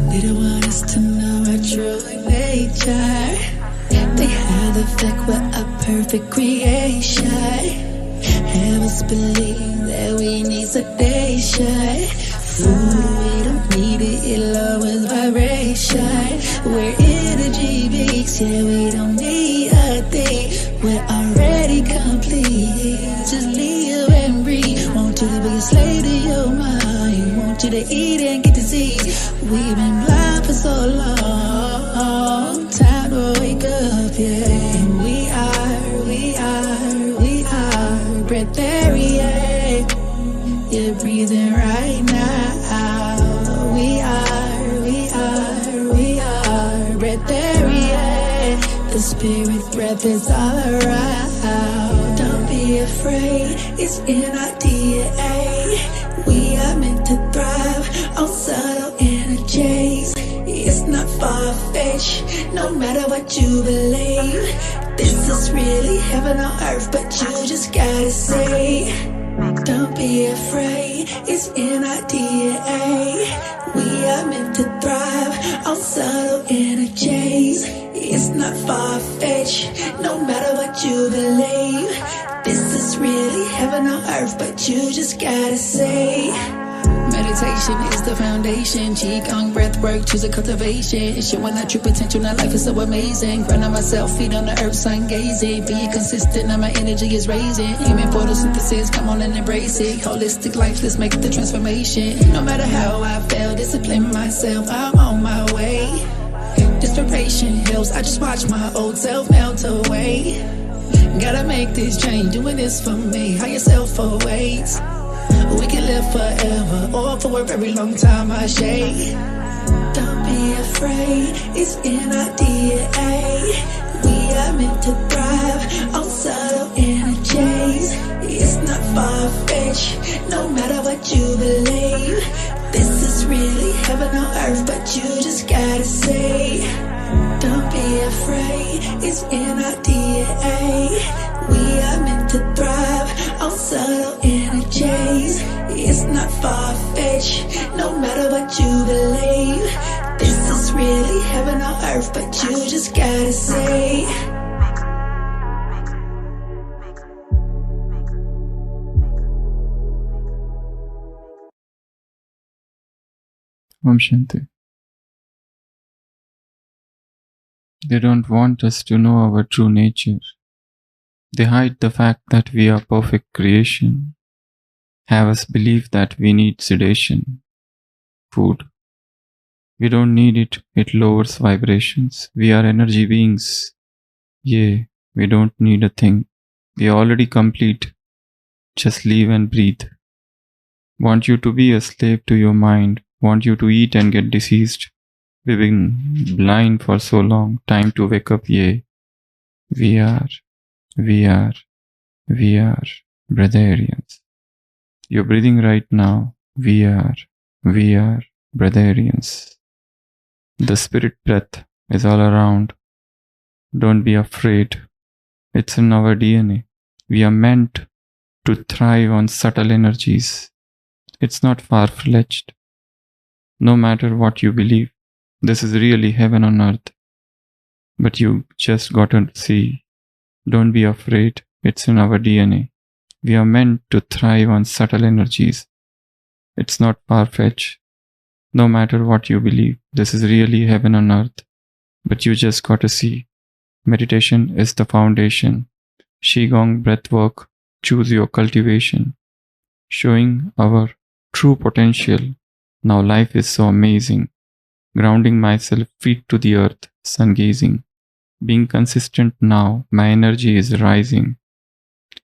They don't want us to know our true nature. They have the fact we're a perfect creation. Have us believe that we need sedation. Food, we don't need it, it lowers vibration. We're energy beings, yeah, we don't need a thing. We're already complete, just live and breathe. Want you to be a slave to your mind, want you to eat and get to see. We've been blind for so long, time to wake up, yeah. And we are breatharian. You're breathing right now. We are breatharian. The spirit breath is all around. Don't be afraid, it's in our DNA. We are meant to thrive on subtle energies. It's not far-fetched, no matter what you believe. This is really heaven on earth, but you just gotta say, don't be afraid, it's in our DNA. We are meant to thrive on subtle energies. It's not far-fetched, no matter what you believe. This is really heaven on earth, but you just gotta say. Meditation is the foundation. Qigong, breath work, choosing cultivation. Showing our true potential, now life is so amazing. Grounding myself, feet on the earth, sun gazing. Being consistent, now my energy is raising. Aiming photosynthesis, come on and embrace it. Holistic life, let's make the transformation. No matter how I fail, discipline myself, I'm on my way. Inspiration helps, I just watch my old self melt away. Gotta make this change, doing this for me. Higher self awaits. We can live forever or for a very long time, I say. Don't be afraid, it's in our DNA. We are meant to thrive on subtle energies. It's not far-fetched, no matter what you believe. This is really heaven on earth, but you just gotta say, don't be afraid, it's in our DNA. We are meant to thrive on subtle energies. It's not far-fetched, no matter what you believe. This is really heaven on earth, but you just gotta say. Om Shanti. They don't want us to know our true nature. They hide the fact that we are perfect creation. Have us believe that we need sedation, food. We don't need it, it lowers vibrations. We are energy beings. Yeah, we don't need a thing. We are already complete. Just live and breathe. Want you to be a slave to your mind. Want you to eat and get diseased. We've been blind for so long. Time to wake up, yeah. We are breatharians. You're breathing right now. We are breatharians. The spirit breath is all around. Don't be afraid. It's in our DNA. We are meant to thrive on subtle energies. It's not far-fetched. No matter what you believe, this is really heaven on earth. But you just gotta see. Don't be afraid. It's in our DNA. We are meant to thrive on subtle energies. It's not far-fetched. No matter what you believe, this is really heaven on earth. But you just gotta see. Meditation is the foundation. Qigong, breathwork, choose your cultivation. Showing our true potential. Now life is so amazing. Grounding myself, feet to the earth, sun gazing. Being consistent now, my energy is rising.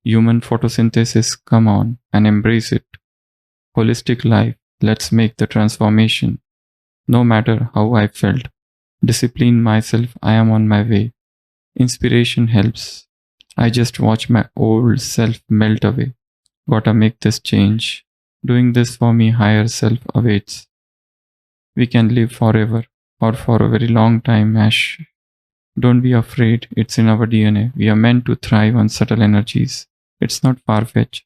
Human photosynthesis, come on and embrace it. Holistic life, let's make the transformation. No matter how I felt, discipline myself, I am on my way. Inspiration helps. I just watch my old self melt away. Gotta make this change. Doing this for me, higher self awaits. We can live forever or for a very long time, Ash. Don't be afraid, it's in our DNA. We are meant to thrive on subtle energies. It's not far-fetched.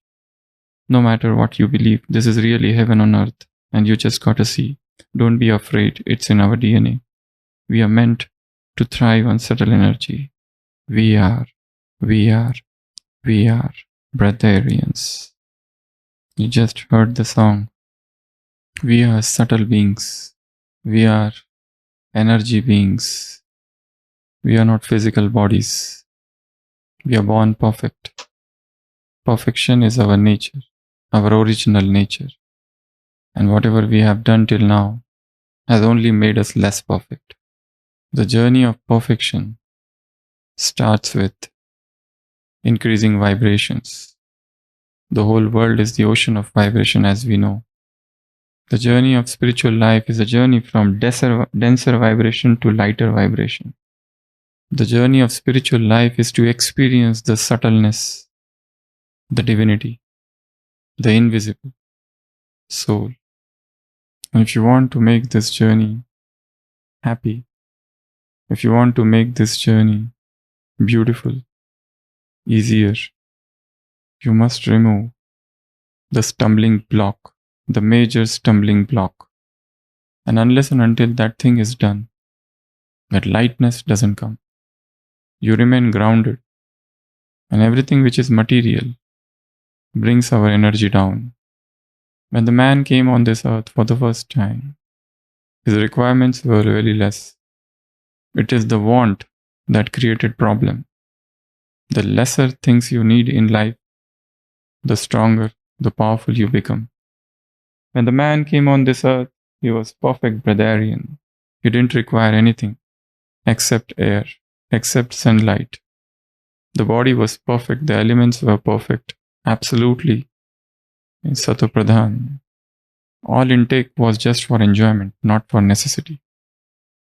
No matter what you believe, this is really heaven on earth, and you just gotta see. Don't be afraid. It's in our DNA. We are meant to thrive on subtle energy. We are breatharians. You just heard the song. We are subtle beings. We are energy beings. We are not physical bodies. We are born perfect. Perfection is our nature, our original nature. And whatever we have done till now has only made us less perfect. The journey of perfection starts with increasing vibrations. The whole world is the ocean of vibration, as we know. The journey of spiritual life is a journey from denser vibration to lighter vibration. The journey of spiritual life is to experience the subtleness, the divinity, the invisible soul. And if you want to make this journey happy, if you want to make this journey beautiful, easier, you must remove the stumbling block, the major stumbling block. And unless and until that thing is done, that lightness doesn't come. You remain grounded, and everything which is material brings our energy down. When the man came on this earth for the first time, his requirements were really less. It is the want that created problem. The lesser things you need in life, the stronger, the powerful you become. When the man came on this earth, he was perfect breatharian. He didn't require anything except air, except sunlight. The body was perfect, the elements were perfect, absolutely. In Satopradhan, all intake was just for enjoyment, not for necessity.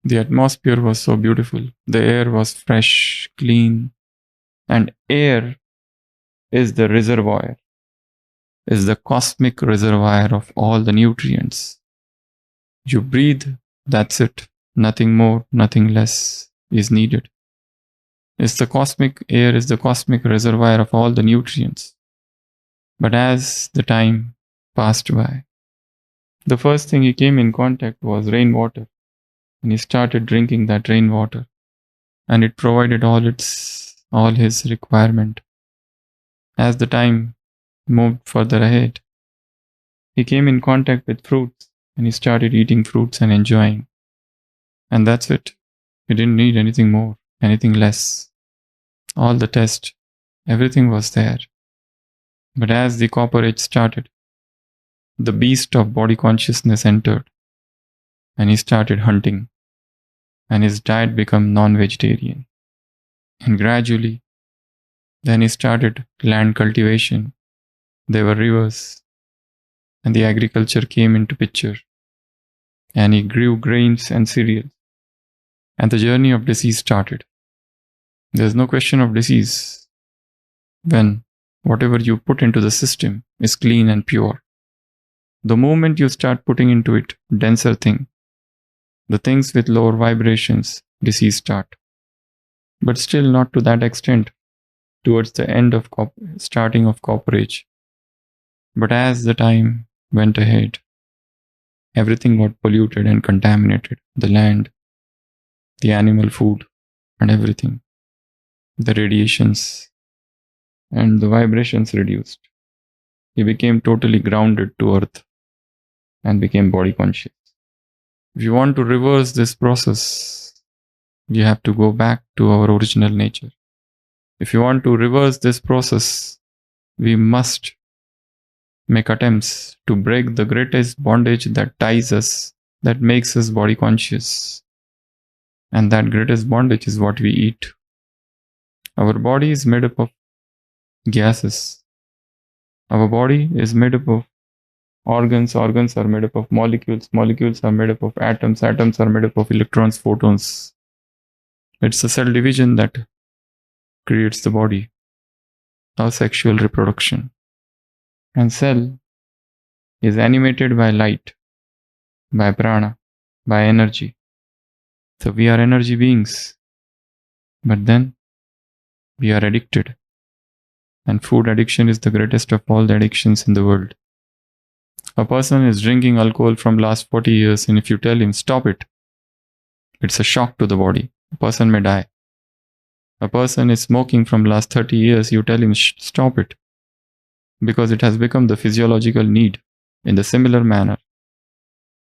The atmosphere was so beautiful, the air was fresh, clean, and air is the reservoir, is the cosmic reservoir of all the nutrients. You breathe, that's it. Nothing more, nothing less is needed. It's the cosmic air is the cosmic reservoir of all the nutrients. But as the time passed by, the first thing he came in contact was rainwater, and he started drinking that rainwater, and it provided all his requirement. As the time moved further ahead, he came in contact with fruits, and he started eating fruits and enjoying. And that's it. He didn't need anything more, anything less. All the test, everything was there. But as the copper age started, the beast of body consciousness entered, and he started hunting, and his diet became non-vegetarian. And gradually, then he started land cultivation. There were rivers, and the agriculture came into picture, and he grew grains and cereals. And the journey of disease started. There's no question of disease when whatever you put into the system is clean and pure. The moment you start putting into it denser thing, the things with lower vibrations, disease start. But still not to that extent towards the end of starting of copper age. But as the time went ahead, everything got polluted and contaminated. The land, the animal food, and everything. The radiations and the vibrations reduced. He became totally grounded to earth and became body conscious. If you want to reverse this process, you have to go back to our original nature. If you want to reverse this process, we must make attempts to break the greatest bondage that ties us, that makes us body conscious. And that greatest bondage is what we eat. Our body is made up of gases. Our body is made up of organs. Organs are made up of molecules. Molecules are made up of atoms. Atoms are made up of electrons, photons. It's the cell division that creates the body. Our sexual reproduction. And cell is animated by light, by prana, by energy. So we are energy beings. But then we are addicted. And food addiction is the greatest of all the addictions in the world. A person is drinking alcohol from last 40 years, and if you tell him, stop it, it's a shock to the body. A person may die. A person is smoking from last 30 years, you tell him, stop it, because it has become the physiological need. In the similar manner,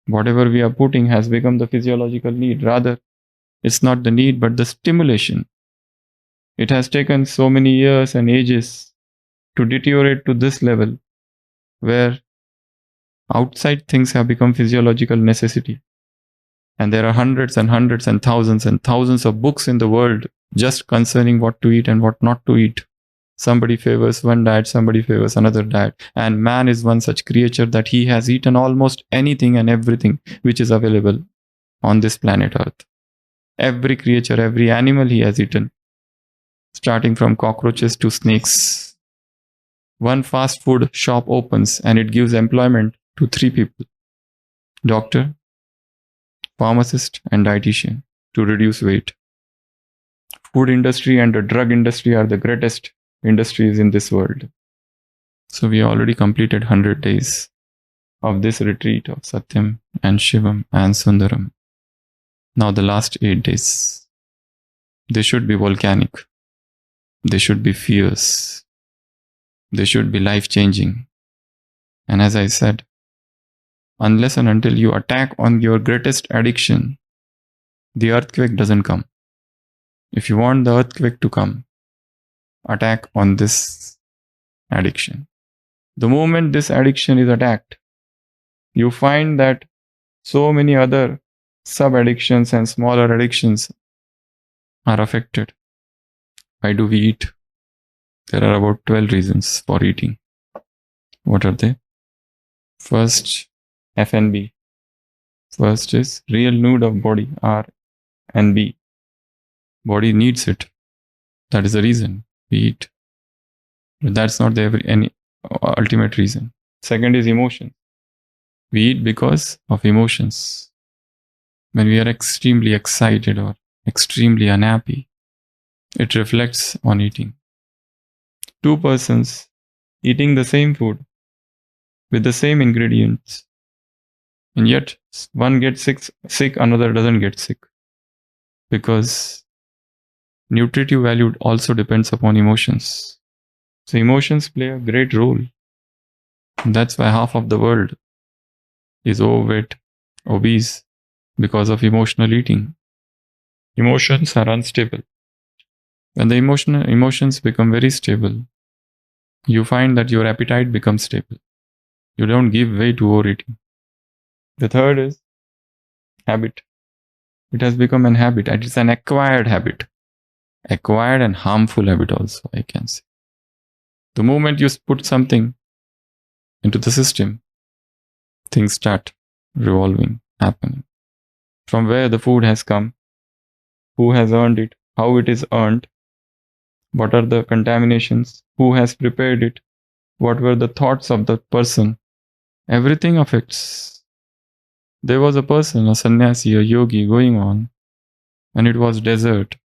whatever we are putting has become the physiological need. Rather, it's not the need, but the stimulation. It has taken so many years and ages to deteriorate to this level, where outside things have become physiological necessity. And there are hundreds and hundreds and thousands of books in the world just concerning what to eat and what not to eat. Somebody favors one diet, somebody favors another diet. And man is one such creature that he has eaten almost anything and everything which is available on this planet Earth. Every creature, every animal he has eaten, starting from cockroaches to snakes. One fast food shop opens and it gives employment to 3 people: doctor, pharmacist, and dietitian, to reduce weight. Food industry and the drug industry are the greatest industries in this world. So we already completed 100 days of this retreat of Satyam and Shivam and Sundaram. Now the last 8 days, they should be volcanic. They should be fierce. They should be life-changing. And as I said, unless and until you attack on your greatest addiction, the earthquake doesn't come. If you want the earthquake to come, attack on this addiction. The moment this addiction is attacked, you find that so many other sub-addictions and smaller addictions are affected. Why do we eat? There are about 12 reasons for eating. What are they? First, FNB. First is real need of body, R and B. Body needs it. That is the reason we eat. But that's not any ultimate reason. Second is emotion. We eat because of emotions. When we are extremely excited or extremely unhappy, it reflects on eating. 2 persons eating the same food with the same ingredients, and yet one gets sick, another doesn't get sick. Because nutritive value also depends upon emotions. So emotions play a great role. And that's why half of the world is overweight, obese, because of emotional eating. Emotions are unstable. When the emotions become very stable, you find that your appetite becomes stable. You don't give way to overeating. The third is habit. It has become an habit. It is an acquired habit. Acquired and harmful habit also, I can say. The moment you put something into the system, things start revolving, happening. From where the food has come, who has earned it, how it is earned, what are the contaminations, who has prepared it, what were the thoughts of the person, everything affects. There was a person, a sannyasi, a yogi going on, and it was desert.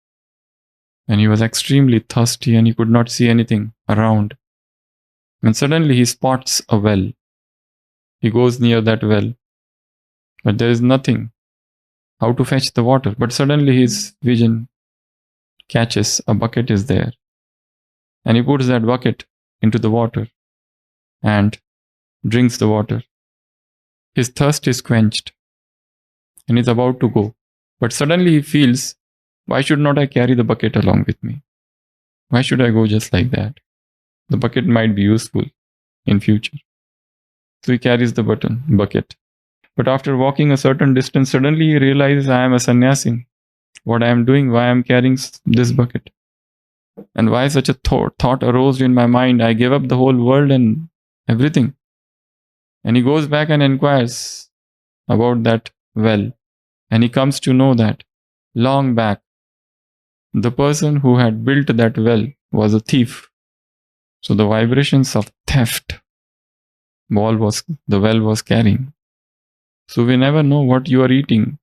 And he was extremely thirsty and he could not see anything around. And suddenly he spots a well. He goes near that well, but there is nothing how to fetch the water. But suddenly his vision catches a bucket is there. And he puts that bucket into the water and drinks the water. His thirst is quenched and he's about to go. But suddenly he feels, why should not I carry the bucket along with me? Why should I go just like that? The bucket might be useful in future. So he carries the bucket. But after walking a certain distance, suddenly he realizes, I am a sannyasi. What I am doing, why I am carrying this bucket? And why such a thought arose in my mind? I gave up the whole world and everything. And he goes back and inquires about that well. And he comes to know that long back, the person who had built that well was a thief. So the vibrations of theft the well was carrying. So we never know what you are eating.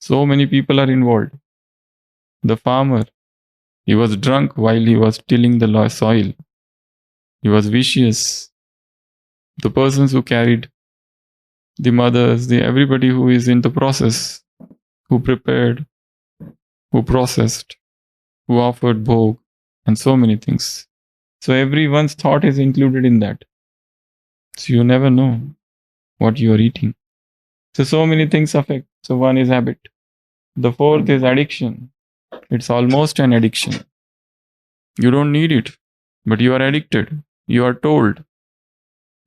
So many people are involved. The farmer, he was drunk while he was tilling the soil. He was vicious. The persons who carried the mothers, everybody who is in the process, who prepared, who processed, who offered bhog, and so many things. So everyone's thought is included in that. So you never know what you are eating. So many things affect. So one is habit. The fourth is addiction. It's almost an addiction. You don't need it, but you are addicted. You are told,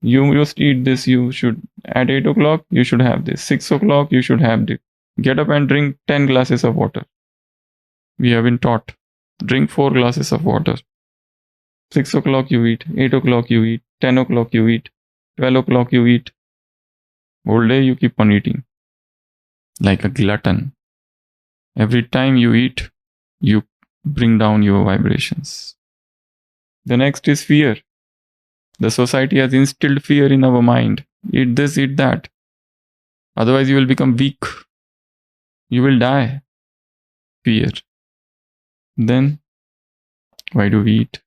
you must eat this, you should, at 8 o'clock, you should have this. 6 o'clock, you should have this. Get up and drink 10 glasses of water. We have been taught, drink 4 glasses of water. 6 o'clock you eat, 8 o'clock you eat, 10 o'clock you eat, 12 o'clock you eat. Whole day you keep on eating. Like a glutton. Every time you eat, you bring down your vibrations. The next is fear. The society has instilled fear in our mind. Eat this, eat that. Otherwise you will become weak. You will die. Fear. Then, why do we eat?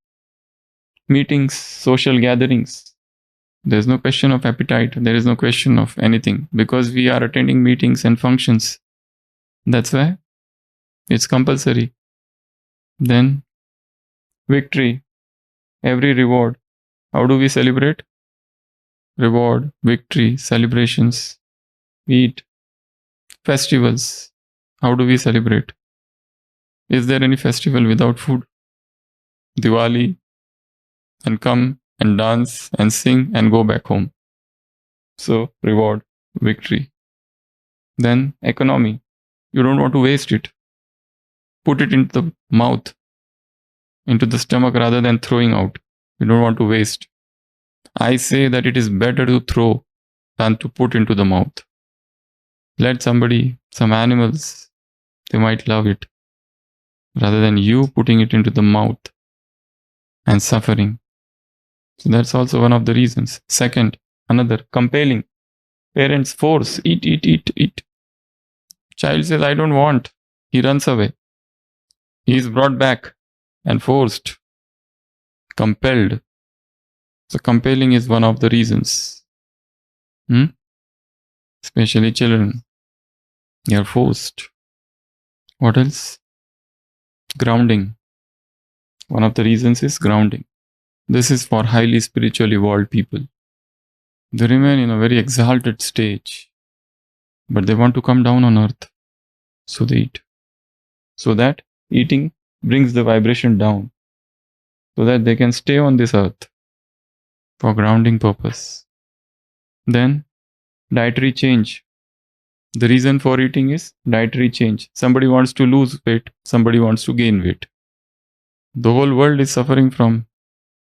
Meetings, social gatherings. There is no question of appetite. There is no question of anything. Because we are attending meetings and functions. That's why it's compulsory. Then, victory. Every reward. How do we celebrate? Reward, victory, celebrations. We eat. Festivals. How do we celebrate? Is there any festival without food? Diwali. And come and dance and sing and go back home. So, reward, victory. Then, economy. You don't want to waste it. Put it into the mouth, into the stomach rather than throwing out. You don't want to waste. I say that it is better to throw than to put into the mouth. Let somebody, some animals, they might love it, rather than you putting it into the mouth and suffering. So that's also one of the reasons. Second, another, compelling. Parents force, eat, eat, eat, eat. Child says, I don't want. He runs away. He is brought back and forced, compelled. So compelling is one of the reasons. Especially children. They are forced. What else? Grounding. One of the reasons is grounding. This is for highly spiritually evolved people. They remain in a very exalted stage, but they want to come down on earth. So they eat. So that eating brings the vibration down, so that they can stay on this earth for grounding purpose. Then, dietary change. The reason for eating is dietary change. Somebody wants to lose weight, somebody wants to gain weight. The whole world is suffering from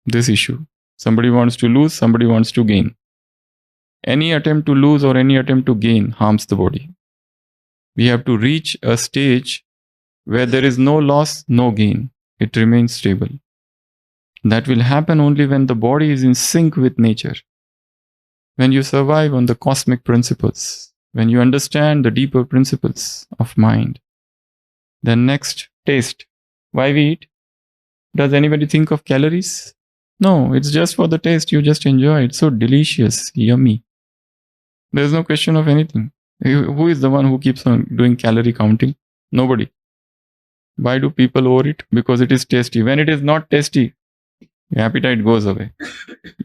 this issue. Somebody wants to lose, somebody wants to gain. Any attempt to lose or any attempt to gain harms the body. We have to reach a stage where there is no loss, no gain. It remains stable. That will happen only when the body is in sync with nature. When you survive on the cosmic principles, when you understand the deeper principles of mind. Then next, taste. Why we eat? Does anybody think of calories? No, it's just for the taste. You just enjoy it. It's so delicious, yummy. There's no question of anything. Who is the one who keeps on doing calorie counting? Nobody. Why do people overeat? Because it is tasty. When it is not tasty, your appetite goes away.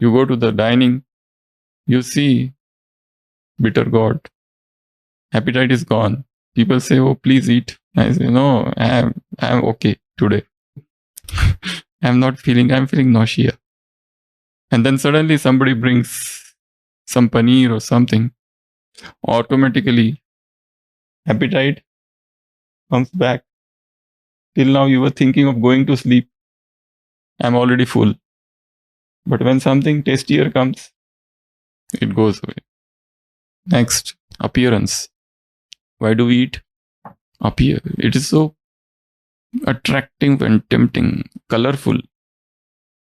You go to the dining, you see bitter gourd. Appetite is gone. People say, oh, please eat. I say, no, I'm okay today. I'm feeling nausea. And then suddenly somebody brings some paneer or something. Automatically, appetite comes back. Till now you were thinking of going to sleep. I'm already full. But when something tastier comes, it goes away. Next, appearance. Why do we eat? Appear. It is so attractive and tempting, colorful.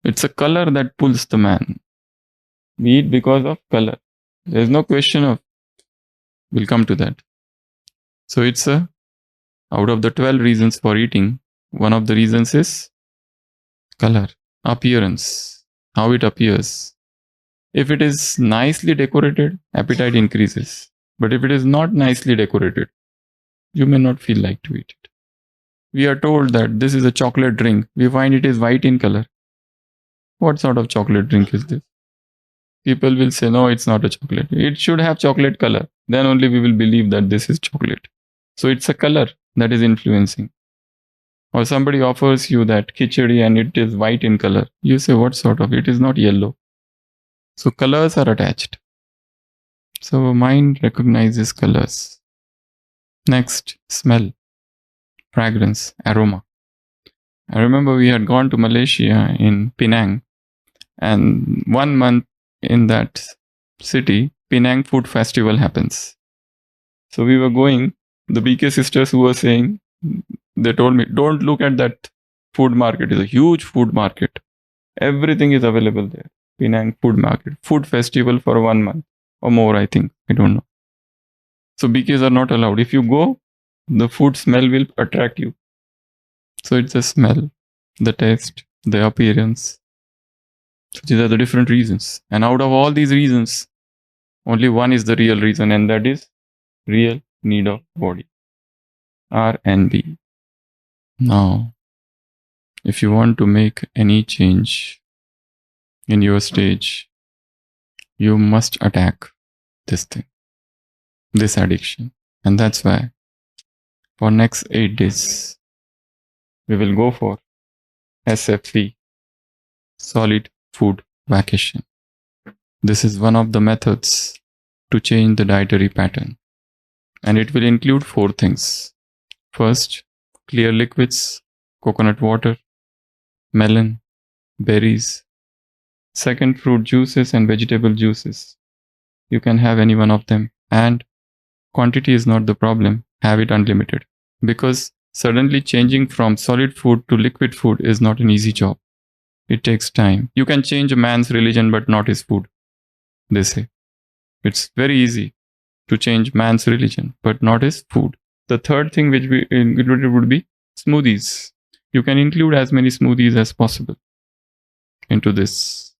It's a color that pulls the man. We eat because of color. There's no question of, we'll come to that. So it's out of the 12 reasons for eating, one of the reasons is color, appearance, how it appears. If it is nicely decorated, appetite increases. But if it is not nicely decorated, you may not feel like to eat it. We are told that this is a chocolate drink. We find it is white in color. What sort of chocolate drink is this? People will say, no, it's not a chocolate. It should have chocolate color. Then only we will believe that this is chocolate. So it's a color that is influencing. Or somebody offers you that khichdi and it is white in color. You say, what sort of? It is not yellow. So colors are attached. So mind recognizes colors. Next, smell, fragrance, aroma. I remember we had gone to Malaysia in Penang, and 1 month in that city, Penang Food Festival happens. So we were going, the BK sisters who were saying, they told me, don't look at that food market. It's a huge food market. Everything is available there. Penang food market, food festival for 1 month or more, I think. I don't know. So BKs are not allowed. If you go, the food smell will attract you. So it's the smell, the taste, the appearance. So these are the different reasons. And out of all these reasons, only one is the real reason, and that is real need of body. RNB. Now, if you want to make any change in your stage, you must attack this thing, this addiction. And that's why for next 8 days, we will go for SFV, solid food vacation. This is one of the methods to change the dietary pattern. And it will include 4 things. First, clear liquids, coconut water, melon, berries. Second, fruit juices and vegetable juices. You can have any one of them. And quantity is not the problem. Have it unlimited. Because suddenly changing from solid food to liquid food is not an easy job. It takes time. You can change a man's religion but not his food, they say. It's very easy to change man's religion but not his food. The third thing which we included would be smoothies. You can include as many smoothies as possible into this.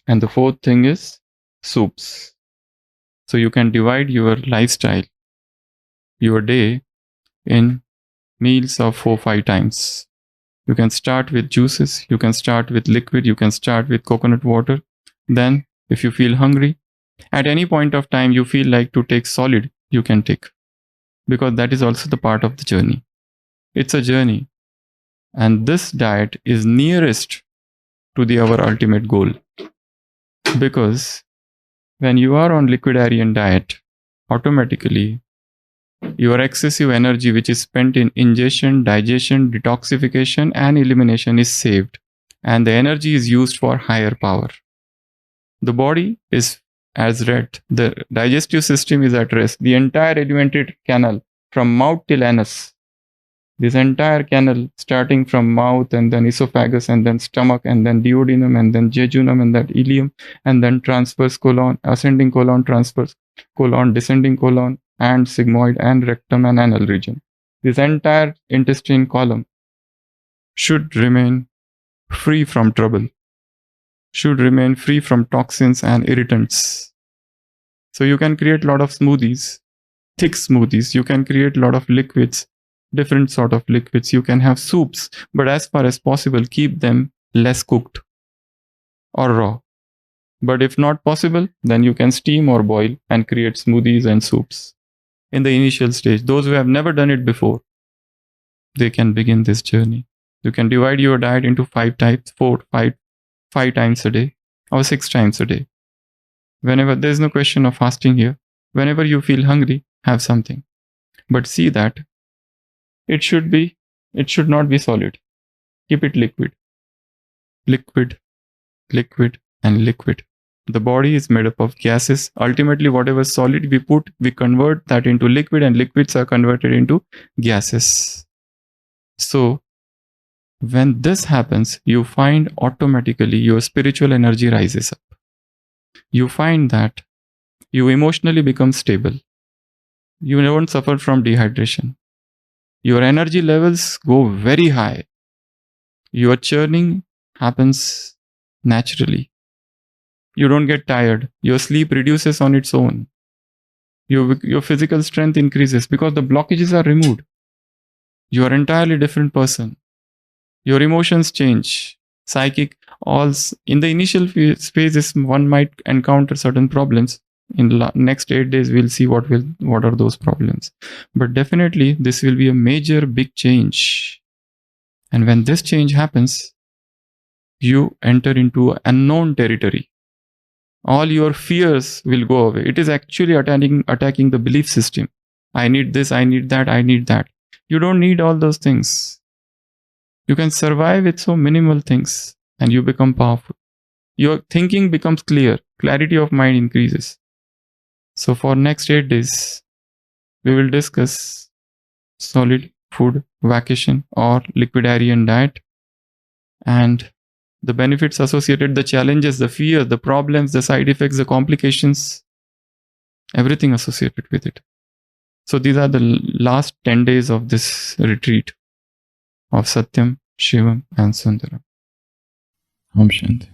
And the fourth thing is soups. So you can divide your lifestyle, your day, in meals of 4-5 times. You can start with juices, you can start with liquid, you can start with coconut water. Then, if you feel hungry, at any point of time you feel like to take solid, you can take. Because that is also the part of the journey. It's a journey. And this diet is nearest to our ultimate goal. Because when you are on liquidarian diet, automatically your excessive energy which is spent in ingestion, digestion, detoxification and elimination is saved. And the energy is used for higher power. The body is as rest. The digestive system is at rest. The entire alimentary canal from mouth till anus. This entire canal starting from mouth and then esophagus and then stomach and then duodenum and then jejunum and then ileum and then transverse colon, ascending colon, transverse colon, descending colon and sigmoid and rectum and anal region. This entire intestine column should remain free from trouble, should remain free from toxins and irritants. So you can create a lot of smoothies, thick smoothies. You can create a lot of liquids, different sort of liquids. You can have soups, but as far as possible, keep them less cooked or raw. But if not possible, then you can steam or boil and create smoothies and soups. In the initial stage, those who have never done it before, they can begin this journey. You can divide your diet into 5 types, 5 times a day or 6 times a day. Whenever, there's no question of fasting here. Whenever you feel hungry, have something. But see that it should not be solid. Keep it liquid. Liquid, liquid, and liquid. The body is made up of gases. Ultimately, whatever solid we put, we convert that into liquid, and liquids are converted into gases. So, when this happens, you find automatically your spiritual energy rises up. You find that you emotionally become stable. You don't suffer from dehydration. Your energy levels go very high. Your churning happens naturally. You don't get tired. Your sleep reduces on its own. Your physical strength increases because the blockages are removed. You are an entirely different person. Your emotions change. Psychic, in the initial phases, one might encounter certain problems. In the next 8 days, we'll see what are those problems. But definitely, this will be a major, big change. And when this change happens, you enter into unknown territory. All your fears will go away. It is actually attacking the belief system. I need this, I need that, I need that. You don't need all those things. You can survive with so minimal things and you become powerful. Your thinking becomes clear. Clarity of mind increases. So for next 8 days, we will discuss solid food, vacation or liquidarian diet, and the benefits associated, the challenges, the fear, the problems, the side effects, the complications, everything associated with it. So these are the last 10 days of this retreat of Satyam, Shivam and Sundaram. Om Shanti.